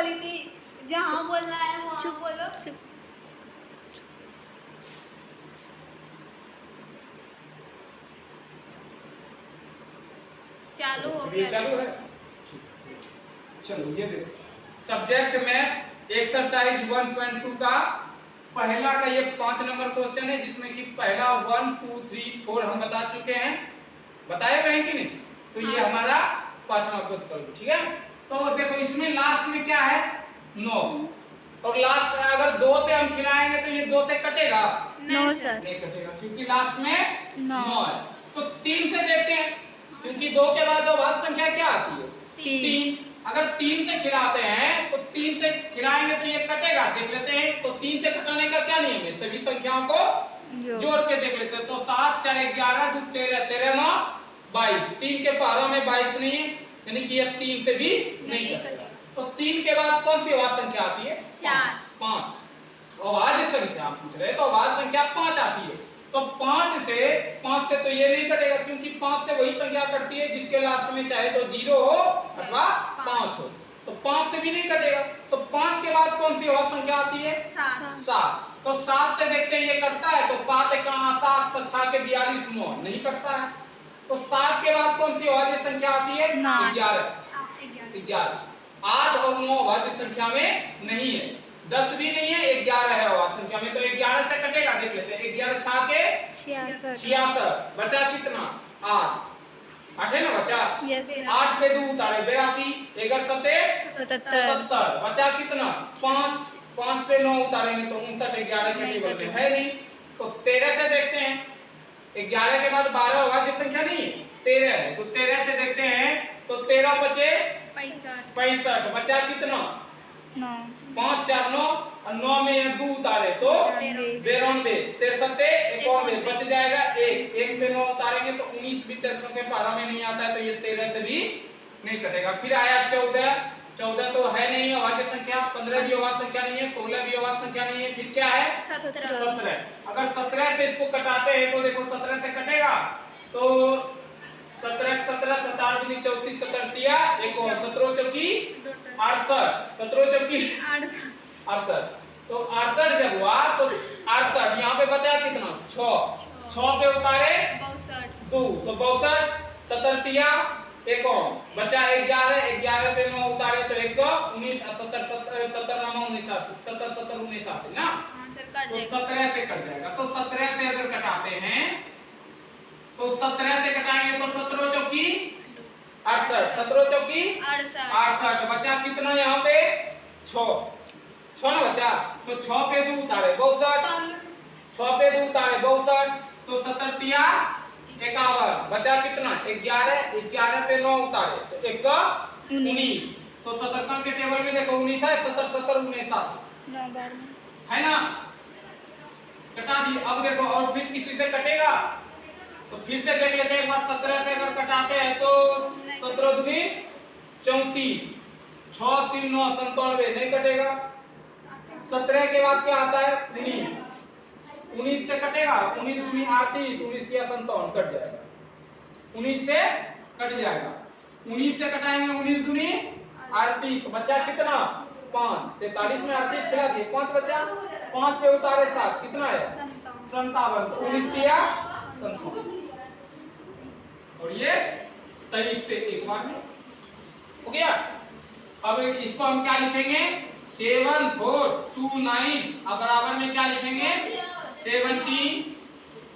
बोली थी, जहाँ बोलना है वहाँ बोलो। चुप। चालू हो ये गया। चालू है। चलो ये देखो, सब्जेक्ट में एक्सरसाइज 1.2 का पहला का ये 5 नंबर क्वेश्चन है, जिसमें कि पहला 1 2 3 4 हम बता चुके हैं, बताए हुए हैं कि नहीं? तो ये हमारा 5वां क्वेश्चन, ठीक है। तो देखो इसमें लास्ट में क्या है, 9, और लास्ट में अगर 2 से हम खिलाएंगे तो ये 2 से कटेगा? No sir. नहीं कटेगा, क्योंकि लास्ट में 9 9 है। तो 3 से देखते हैं, क्योंकि 2 के बाद जो भाज्य संख्या क्या आती है? 3। अगर 3 से खिलाते हैं तो 3 से खिलाएंगे तो ये कटेगा, देख लेते हैं। तो 3 से कटाने का क्या नियम है? सभी संख्याओं को जोड़ के देख लेते हैं। तो 7 4 11 2 13 13 9 22। 3 के पहला में 22 नहीं है, यानी कि ये 3 से भी नहीं कटेगा। तो 3 के बाद कौन सी अभाज्य संख्या आती है? 5। अभाज्य संख्या पूछ रहे तो अभाज्य संख्या 5 आती है। तो 5 से तो ये नहीं कटेगा, क्योंकि 5 से वही संख्या कटती है जिसके लास्ट में चाहे तो 0 हो अथवा 5 हो। तो 5 से भी नहीं कटेगा। तो 5 के बाद कौन सी अभाज्य संख्या आती है? 7। तो 7 से देखते हैं ये कटता है। तो 7 1 7 6 के 42 9 नहीं कटता है। तो 7 के बाद कौन सी अभाज्य संख्या आती है? 11। 8 और 9 अभाज्य संख्या में नहीं है, 10 भी नहीं है, 11 है अभाज्य संख्या में। तो 11 से कटेगा, देख लेते हैं। 11 6 के 66, बचा कितना? 8 है ना बचा? यस 8 पे 2 उतारे 82, 11 7 77, बचा कितना? 5 पे 9 उतारेंगे तो 59, 11 के टेबल में है नहीं। तो 13 से देखते हैं। 11 के बाद 12 अभाज्य संख्या नहीं है, 13 है। तो 13 से देखते हैं। तो 13 बचे 65, बचा कितना? 5 4 9, और 9 में 2 उतारे तो 92, 63 91, बच जाएगा 1 पे 9 उतारेंगे तो 19 भी दर्शकों के पहला में नहीं आता है, तो ये 13 से भी नहीं कटेगा। फिर आया 14 तो है नहीं अभाज्य संख्या, 15 भी अभाज्य संख्या नहीं है, 16 भी अभाज्य संख्या नहीं है। फिर क्या है? 17। अगर 17 से इसको कटाते हैं तो देखो 17 से कटेगा तो 17 17 17 दूनी 34 17 एक और 17 चौकी 68, 17 चौकी 68। तो 68 जब हुआ तो 68 यहाँ पे बचा कितना? 6 पे उतारे 2 तो 62, 17 एक और बचा 11 पे 9 उतारे तो 119, 70 70 9 19 70 70 19 ना। तो 17 से कट जाएगा। तो 17 से अगर कटाते हैं तो 17 से कटाएंगे तो 17 चौकी 68, 17 चौकी 68, बचा कितना यहाँ पे? 6 ना बचा। तो 6 पे 2 उतारे 62, 6 पे 2 उतारे 62, तो 70 51, बचा कितना? 11 पे 9 उतारे तो 119। तो 77 के टेबल में देखो 19 है, 70 70 19 है ना, कटा दिए। अब देखो और फिर किसी से कटेगा तो फिर से देख लेते हैं एक बार। 17 से अगर कटाते हैं तो 17 दूनी 34, 6 3 9 97 नहीं कटेगा। 17 के बाद क्या आता है? 19 से कटेगा, 19 दूनी 38, 19 किया 57 कट जाएगा, 19 से कट जाएगा। 19 से कटाएंगे 19 दूनी 38, बचा कितना? 5, 43 में 38 खिला दिए, 5 बचा, 5 पे उतारे 7, कितना है? 57, तो 19 किया 57। और ये 23 से एक बार में हो गया। अब इसको हम क्या लिखेंगे? 7 4 2 9, अब बराबर में क्या लिखेंगे? 17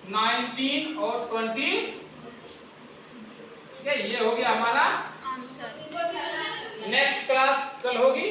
19 और 20। ठीक है, ये हो गया हमारा आंसर। नेक्स्ट क्लास कल होगी।